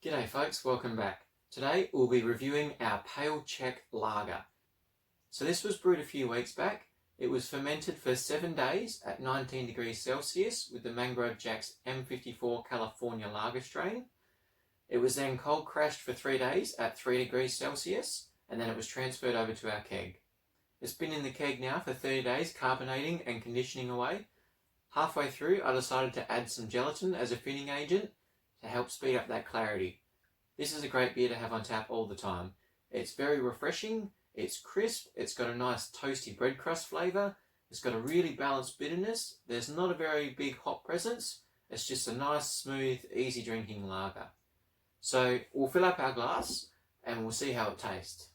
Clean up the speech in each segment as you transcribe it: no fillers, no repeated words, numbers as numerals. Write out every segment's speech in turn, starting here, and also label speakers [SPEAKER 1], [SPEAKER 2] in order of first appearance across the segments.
[SPEAKER 1] G'day folks, welcome back. Today we'll be reviewing our Pale Czech Lager. So this was brewed a few weeks back. It was fermented for 7 days at 19 degrees Celsius with the Mangrove Jack's M54 California Lager strain. It was then cold crashed for 3 days at 3 degrees Celsius and then it was transferred over to our keg. It's been in the keg now for 30 days carbonating and conditioning away. Halfway through I decided to add some gelatin as a thinning agent to help speed up that clarity. This is a great beer to have on tap all the time. It's very refreshing, it's crisp, it's got a nice toasty bread crust flavour, it's got a really balanced bitterness, there's not a very big hop presence, it's just a nice, smooth, easy drinking lager. So we'll fill up our glass and we'll see how it tastes.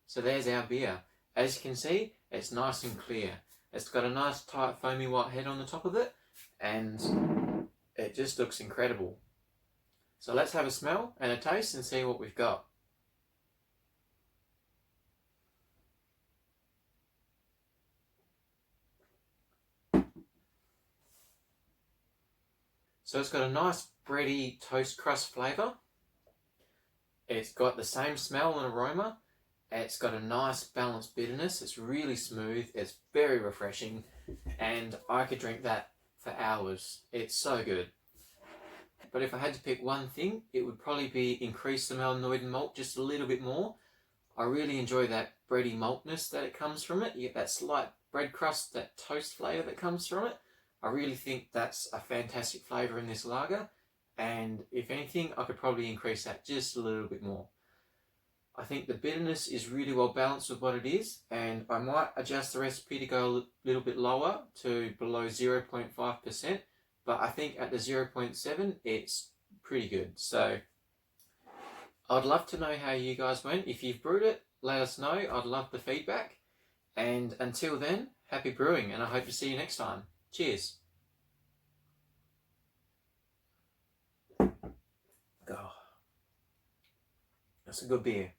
[SPEAKER 1] So there's our beer. As you can see, it's nice and clear. It's got a nice tight foamy white head on the top of it and it just looks incredible. So let's have a smell and a taste and see what we've got. So it's got a nice bready toast crust flavour. It's got the same smell and aroma. It's got a nice balanced bitterness. It's really smooth. It's very refreshing. And I could drink that for hours. It's so good. But if I had to pick one thing, it would probably be increase the melanoidin malt just a little bit more. I really enjoy that bready maltness that it comes from it. You get that slight bread crust, that toast flavour that comes from it. I really think that's a fantastic flavour in this lager. And if anything, I could probably increase that just a little bit more. I think the bitterness is really well balanced with what it is. And I might adjust the recipe to go a little bit lower to below 0.5%. But I think at the 0.7 it's pretty good. So I'd love to know how you guys went. If you've brewed it, let us know. I'd love the feedback. And until then, happy brewing and I hope to see you next time. Cheers. Oh, that's a good beer.